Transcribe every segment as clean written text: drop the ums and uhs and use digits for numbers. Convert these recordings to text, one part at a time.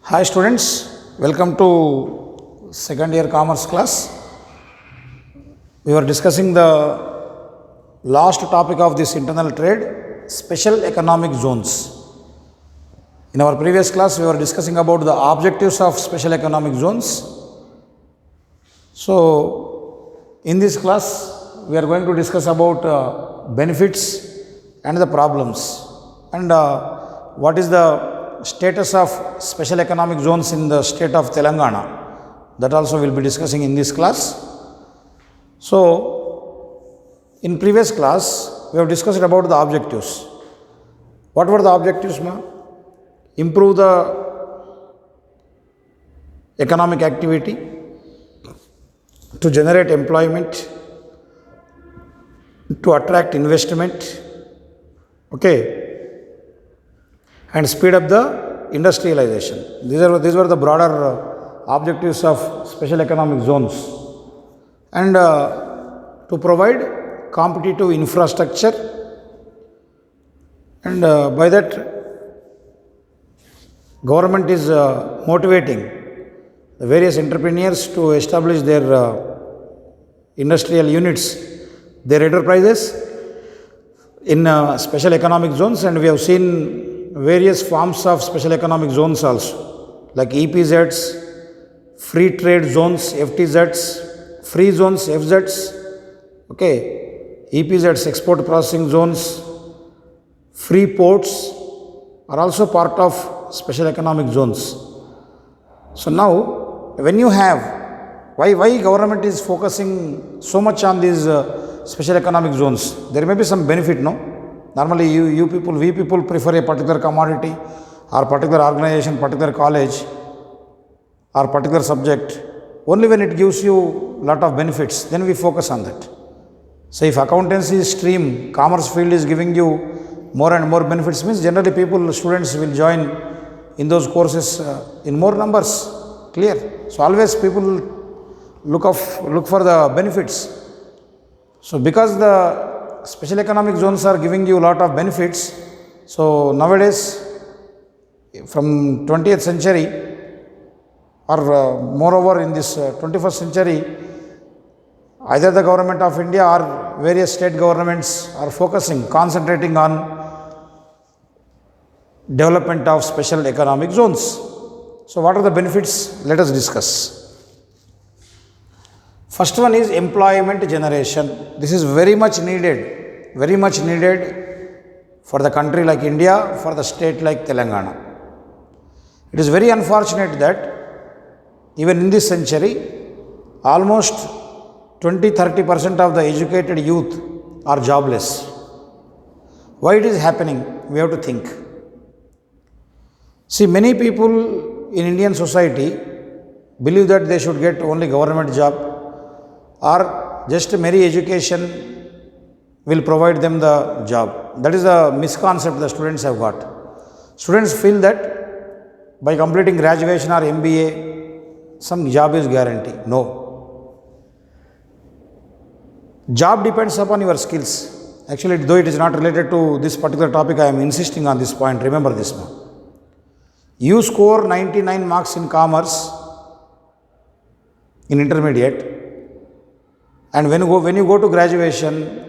Hi students, welcome to second year commerce class. We were discussing the last topic of this internal trade, special economic zones. In our previous class, we were discussing about the objectives of special economic zones. So, in this class, we are going to discuss about benefits and the problems and what is the status of special economic zones in the state of Telangana. That also we will be discussing in this class. So, in previous class, we have discussed about the objectives. What were the objectives, ma? Improve the economic activity, to generate employment, to attract investment, okay, and speed up the industrialization. These were the broader objectives of special economic zones, and to provide competitive infrastructure, and by that government is motivating the various entrepreneurs to establish their industrial units, their enterprises in special economic zones, and we have seen various forms of special economic zones also, like EPZs, free trade zones, FTZs, free zones, FZs, okay, EPZs, export processing zones, free ports are also part of special economic zones. So now, when you have, why government is focusing so much on these special economic zones? There may be some benefit, no? Normally, we people prefer a particular commodity or particular organization, particular college or particular subject. Only when it gives you lot of benefits, then we focus on that. So, if accountancy stream, commerce field is giving you more and more benefits, means generally students will join in those courses in more numbers. Clear? So, always people look for the benefits. So, because the special economic zones are giving you a lot of benefits, so nowadays from 20th century or moreover in this 21st century, either the government of India or various state governments are concentrating on development of special economic zones. So what are the benefits? Let us discuss. First one is employment generation. This is very much needed for the country like India, for the state like Telangana. It is very unfortunate that even in this century, almost 20-30% of the educated youth are jobless. Why it is happening? We have to think. See, many people in Indian society believe that they should get only government job, or just mere education will provide them the job. That is a misconception the students have got. Students feel that by completing graduation or MBA, some job is guaranteed. No. Job depends upon your skills. Actually, though it is not related to this particular topic, I am insisting on this point. Remember this one. You score 99 marks in commerce in intermediate, and when you go to graduation,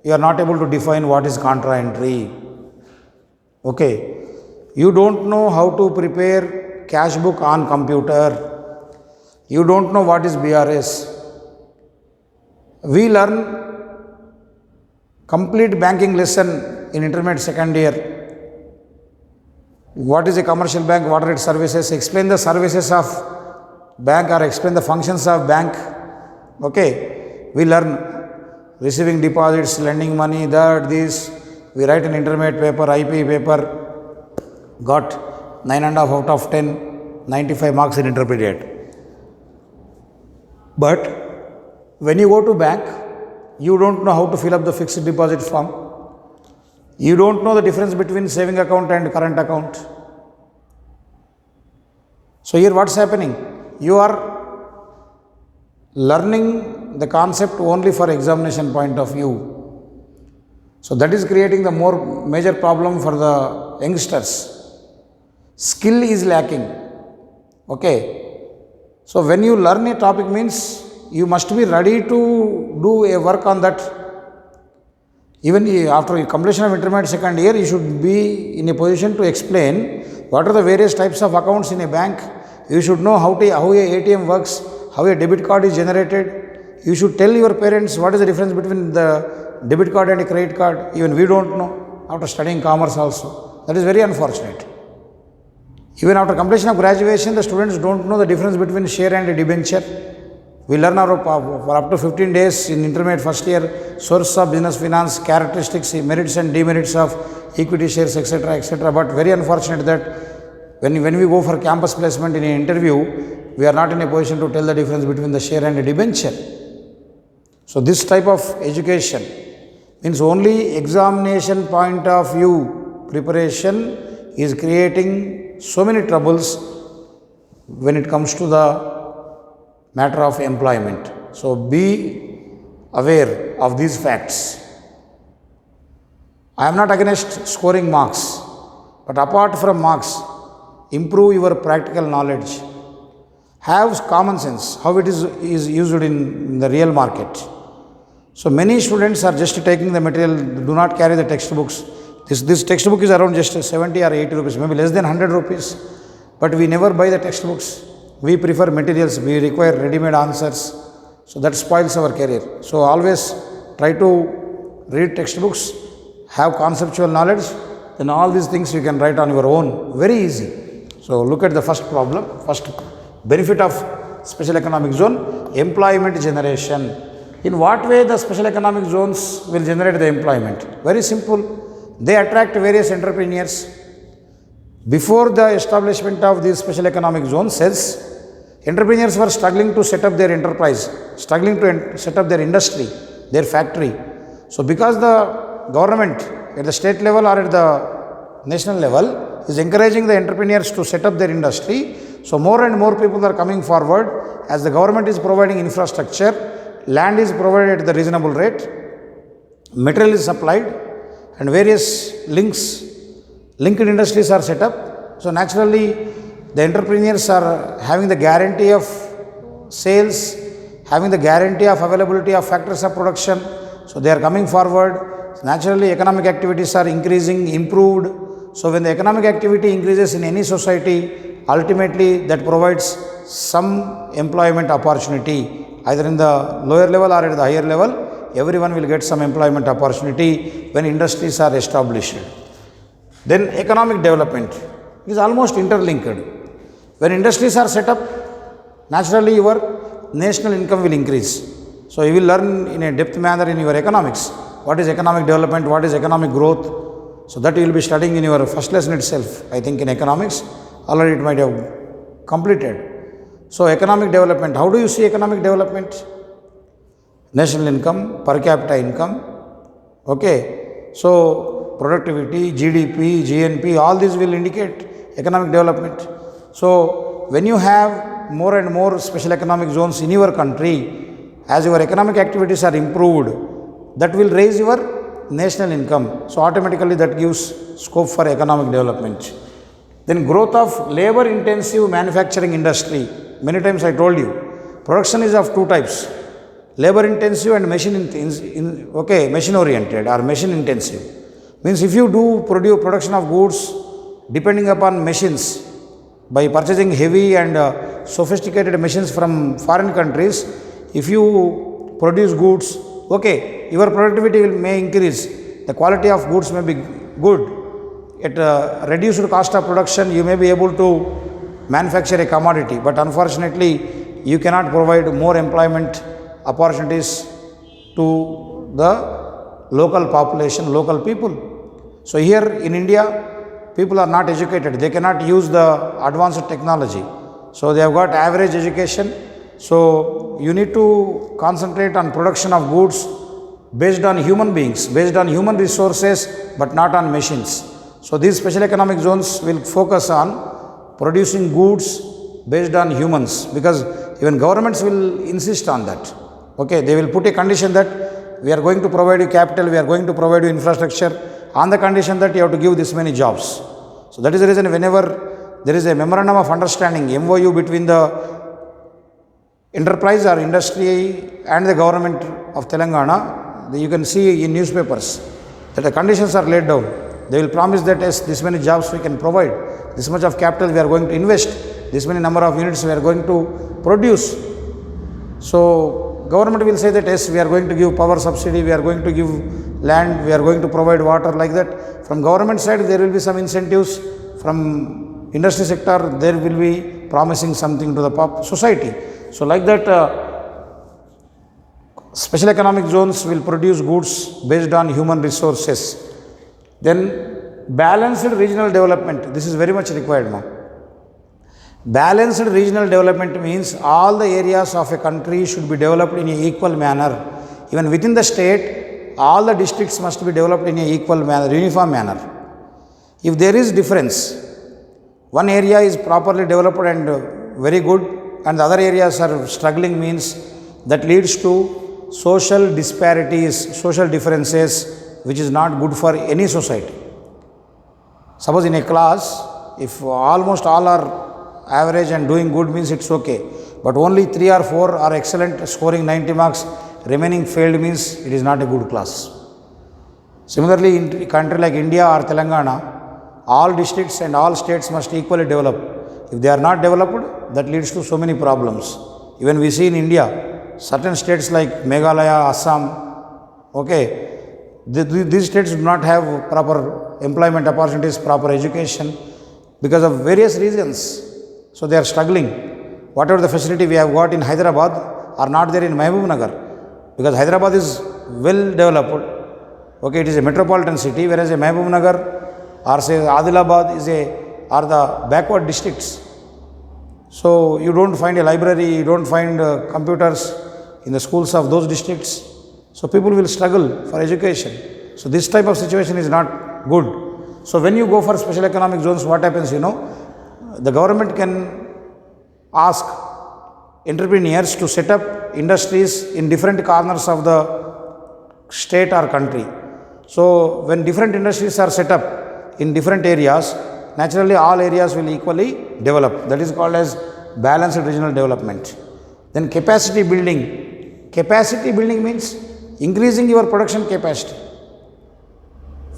you are not able to define what is contra entry. Okay. You don't know how to prepare cash book on computer. You don't know what is BRS. We learn complete banking lesson in intermediate second year. What is a commercial bank? What are its services? Explain the services of bank or explain the functions of bank. Okay. We learn receiving deposits, lending money, this. We write an intermediate paper, IP paper, got 9.5 out of 10, 95 marks in intermediate. But when you go to bank, you don't know how to fill up the fixed deposit form. You don't know the difference between saving account and current account. So here what's happening? You are learning the concept only for examination point of view. So that is creating the more major problem for the youngsters. Skill is lacking. Okay. So when you learn a topic means you must be ready to do a work on that. Even after completion of intermediate second year, you should be in a position to explain what are the various types of accounts in a bank. You should know how a ATM works, how a debit card is generated. You should tell your parents what is the difference between the debit card and a credit card. Even we don't know after studying commerce also. That is very unfortunate. Even after completion of graduation, the students don't know the difference between share and a debenture. We learn for up to 15 days in intermediate first year, source of business finance, characteristics, merits and demerits of equity shares, etc., etc. But very unfortunate that when we go for campus placement in an interview, we are not in a position to tell the difference between the share and a debenture. So this type of education means only examination point of view preparation is creating so many troubles when it comes to the matter of employment. So be aware of these facts. I am not against scoring marks, but apart from marks, improve your practical knowledge. Have common sense, how it is used in the real market. So many students are just taking the material, do not carry the textbooks. This textbook is around just 70 or 80 rupees, maybe less than 100 rupees. But we never buy the textbooks. We prefer materials, we require ready-made answers. So that spoils our career. So always try to read textbooks, have conceptual knowledge, then all these things you can write on your own. Very easy. So look at the first problem, first benefit of special economic zone, employment generation. In what way the special economic zones will generate the employment? Very simple. They attract various entrepreneurs. Before the establishment of these special economic zones, entrepreneurs were struggling to set up their enterprise, struggling to set up their industry, their factory. So because the government at the state level or at the national level is encouraging the entrepreneurs to set up their industry, so more and more people are coming forward as the government is providing infrastructure, land is provided at the reasonable rate, material is supplied, and various linked industries are set up. So naturally, the entrepreneurs are having the guarantee of sales, having the guarantee of availability of factors of production. So they are coming forward. So naturally, economic activities are increasing, improved. So when the economic activity increases in any society, ultimately that provides some employment opportunity, either in the lower level or at the higher level. Everyone will get some employment opportunity when industries are established. Then economic development is almost interlinked. When industries are set up, naturally your national income will increase. So you will learn in a depth manner in your economics. What is economic development? What is economic growth? So that you will be studying in your first lesson itself. I think in economics, already it might have completed. So economic development, how do you see economic development? National income, per capita income, okay. So productivity, GDP, GNP, all these will indicate economic development. So when you have more and more special economic zones in your country, as your economic activities are improved, that will raise your national income. So automatically that gives scope for economic development. Then growth of labor intensive manufacturing industry. Many times I told you, production is of two types. Labor intensive and machine oriented or machine intensive. Means if you do production of goods depending upon machines, by purchasing heavy and sophisticated machines from foreign countries, if you produce goods, okay, your productivity may increase, the quality of goods may be good. At a reduced cost of production, you may be able to manufacture a commodity, but unfortunately, you cannot provide more employment opportunities to the local population, local people. So here in India, people are not educated. They cannot use the advanced technology. So they have got average education. So you need to concentrate on production of goods based on human beings, based on human resources, but not on machines. So these special economic zones will focus on producing goods based on humans, because even governments will insist on that. Okay, they will put a condition that we are going to provide you capital, we are going to provide you infrastructure on the condition that you have to give this many jobs. So that is the reason whenever there is a memorandum of understanding, MOU, between the enterprise or industry and the government of Telangana. You can see in newspapers that the conditions are laid down. They will promise that yes, this many jobs we can provide, this much of capital we are going to invest, this many number of units we are going to produce. So government will say that yes, we are going to give power subsidy, we are going to give land, we are going to provide water, like that. From government side there will be some incentives. From industry sector there will be promising something to the society. So like that, special economic zones will produce goods based on human resources. Then balanced regional development, this is very much required now. Balanced regional development means all the areas of a country should be developed in an equal manner. Even within the state, all the districts must be developed in an equal manner, uniform manner. If there is difference, one area is properly developed and very good, and the other areas are struggling, means that leads to social disparities, social differences, which is not good for any society. Suppose in a class, if almost all are average and doing good, means it's okay. But only 3 or 4 are excellent, scoring 90 marks, remaining failed, means it is not a good class. Similarly, in a country like India or Telangana, all districts and all states must equally develop. If they are not developed, that leads to so many problems. Even we see in India, certain states like Meghalaya, Assam, okay, these states do not have proper employment opportunities, proper education, because of various reasons. So they are struggling. Whatever the facility we have got in Hyderabad are not there in Mahbubnagar, because Hyderabad is well developed. Okay, it is a metropolitan city, whereas a Mahbubnagar or say Adilabad are the backward districts. So you don't find a library, you don't find computers in the schools of those districts. So people will struggle for education. So this type of situation is not good. So when you go for special economic zones, what happens, the government can ask entrepreneurs to set up industries in different corners of the state or country. So when different industries are set up in different areas, naturally all areas will equally develop. That is called as balanced regional development. Then capacity building. Capacity building means increasing your production capacity.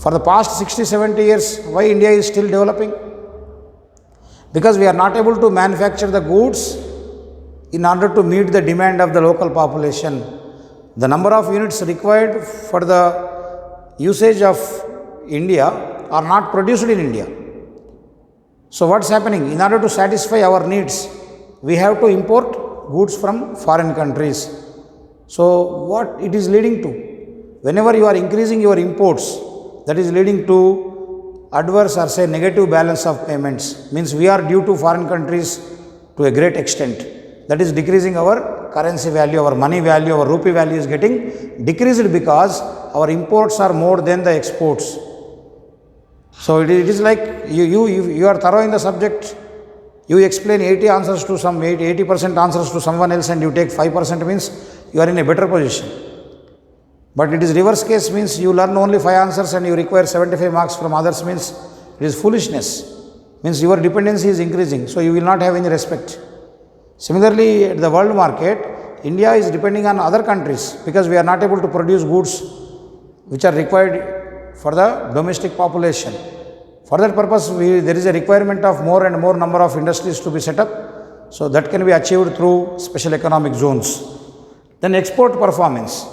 For the past 60-70 years, why India is still developing? Because we are not able to manufacture the goods in order to meet the demand of the local population. The number of units required for the usage of India are not produced in India. So what's happening? In order to satisfy our needs, we have to import goods from foreign countries. So what it is leading to? Whenever you are increasing your imports, that is leading to adverse or say negative balance of payments. Means we are due to foreign countries to a great extent. That is decreasing our currency value, our money value, our rupee value is getting decreased because our imports are more than the exports. So it is like you are thorough in the subject. You explain 80% answers to someone else and you take 5%, means you are in a better position. But it is reverse case, means you learn only 5 answers and you require 75 marks from others, means it is foolishness. Means your dependency is increasing, so you will not have any respect. Similarly, at the world market, India is depending on other countries because we are not able to produce goods which are required for the domestic population. For that purpose, there is a requirement of more and more number of industries to be set up. So that can be achieved through special economic zones. Then export performance.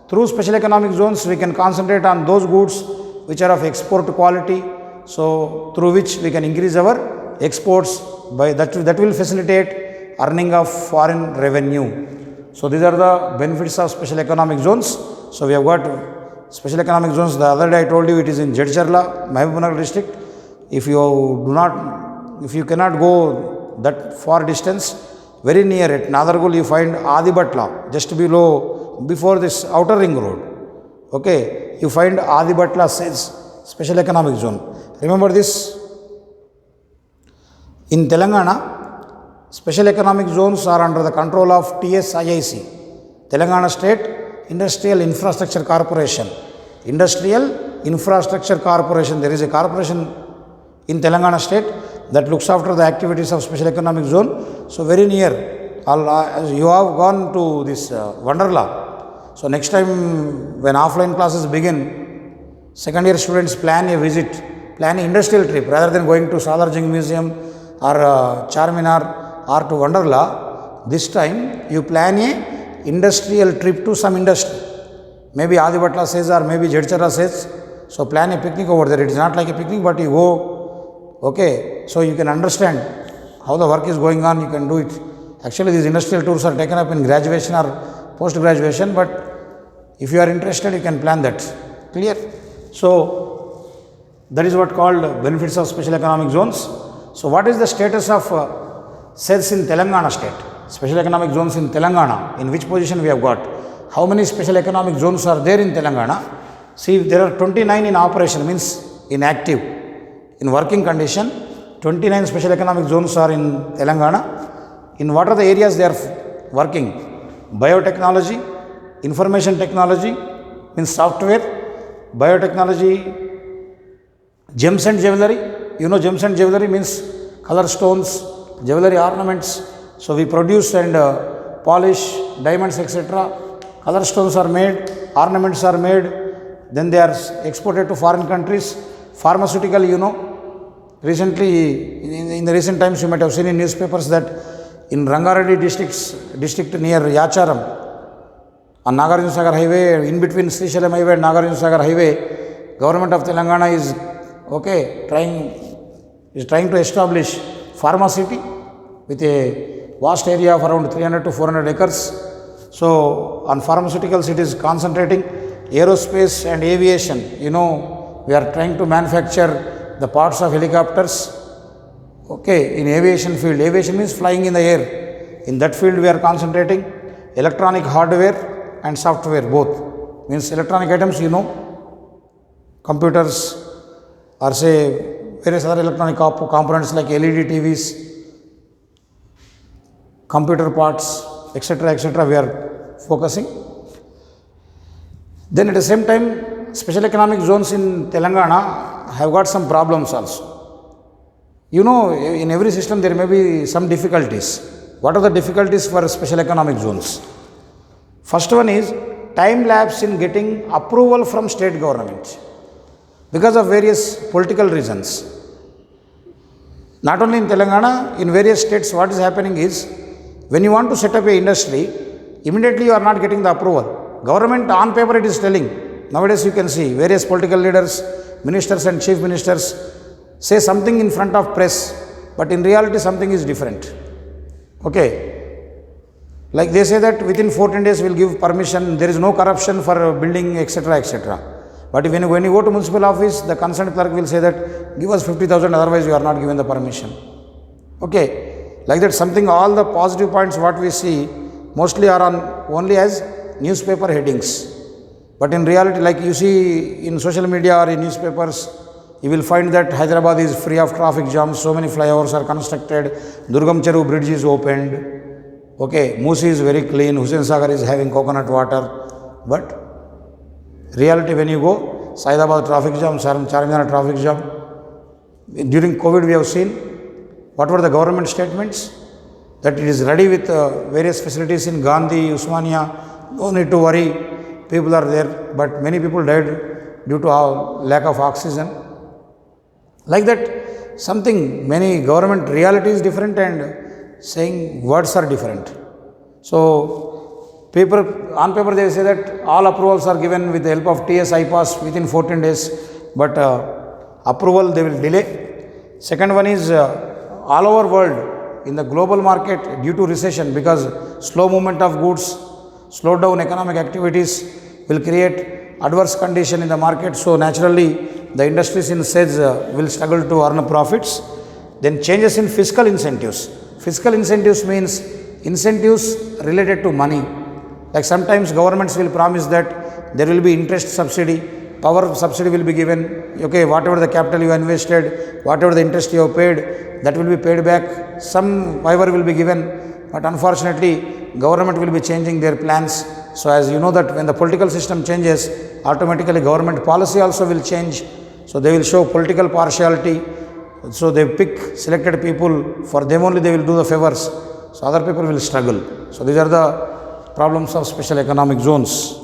Through special economic zones, we can concentrate on those goods which are of export quality. So through which we can increase our exports, by that will facilitate earning of foreign revenue. So these are the benefits of special economic zones. So we have got special economic zones. The other day I told you it is in Jadcherla, Mahbubnagar district. If you cannot go that far distance, very near it, Nadargul, you find Adibhatla, just before this outer ring road. Okay, you find Adibhatla says special economic zone. Remember this. In Telangana, special economic zones are under the control of TSIIC, Telangana State Industrial Infrastructure Corporation. Industrial Infrastructure Corporation. There is a corporation in Telangana state. that looks after the activities of special economic zone. So very near, you have gone to this Wonderla. So next time when offline classes begin, second year students plan a visit, plan an industrial trip rather than going to Salarjung Museum or Charminar or to Wonderla. This time you plan a industrial trip to some industry. Maybe Adibhatla says or maybe Jadchara says. So plan a picnic over there. It is not like a picnic, but you go, okay, so you can understand how the work is going on, you can do it. Actually, these industrial tours are taken up in graduation or post-graduation, but if you are interested, you can plan that. Clear? So, that is what called benefits of special economic zones. So, what is the status of SEZs in Telangana state? Special economic zones in Telangana, in which position we have got? How many special economic zones are there in Telangana? See, there are 29 in operation, means in active, in working condition. 29 special economic zones are in Telangana. In what are the areas they are working? Biotechnology, information technology, means software, biotechnology, gems and jewelry. You know, gems and jewelry means color stones, jewelry ornaments. So we produce and polish diamonds, etc. Color stones are made, ornaments are made, then they are exported to foreign countries. Pharmaceutical, you know, recently, in the recent times, you might have seen in newspapers that in Rangareddy district near Yacharam, on Nagarjuna Sagar highway, in between Srisailam highway and Nagarjuna Sagar highway, government of Telangana is trying to establish pharma city with a vast area of around 300 to 400 acres. So on pharmaceuticals it is concentrating. Aerospace and aviation, you know, we are trying to manufacture the parts of helicopters. Okay, in aviation field, aviation means flying in the air. In that field we are concentrating. Electronic hardware and software both. Means electronic items, you know, computers or say various other electronic components like LED TVs, computer parts, etc. we are focusing. Then at the same time, special economic zones in Telangana have got some problems also. You know, in every system there may be some difficulties. What are the difficulties for special economic zones? First one is time lapse in getting approval from state government because of various political reasons. Not only in Telangana, in various states what is happening is, when you want to set up a industry, immediately you are not getting the approval. Government on paper it is telling. Nowadays you can see various political leaders, ministers and chief ministers say something in front of press, but in reality something is different. Okay. Like they say that within 14 days we will give permission, there is no corruption for building, etc. But when you go to municipal office, the concerned clerk will say that give us 50,000, otherwise you are not given the permission. Okay. Like that, something, all the positive points what we see mostly are on only as newspaper headings. But in reality, like you see in social media or in newspapers, you will find that Hyderabad is free of traffic jams, so many flyovers are constructed, Durgam Cheru bridge is opened, okay, Musi is very clean, Hussain Sagar is having coconut water. But reality, when you go, Saidabad traffic jam, Charminar traffic jam. During COVID we have seen, what were the government statements? That it is ready with various facilities in Gandhi, Usmania, no need to worry, people are there, but many people died due to lack of oxygen. Like that, something, many government reality is different and saying words are different. So, on paper they say that all approvals are given with the help of TS IPAS within 14 days, but approval they will delay. Second one is all over world, in the global market due to recession, because slow movement of goods, slow down economic activities will create adverse condition in the market. So naturally, the industries in SEZ will struggle to earn profits. Then changes in fiscal incentives. Fiscal incentives means incentives related to money. Like sometimes governments will promise that there will be interest subsidy, power subsidy will be given. Okay, whatever the capital you have invested, whatever the interest you have paid, that will be paid back. Some waiver will be given. But unfortunately, government will be changing their plans. So as you know that when the political system changes, automatically government policy also will change. So they will show political partiality. So they pick selected people, for them only they will do the favors. So other people will struggle. So these are the problems of special economic zones.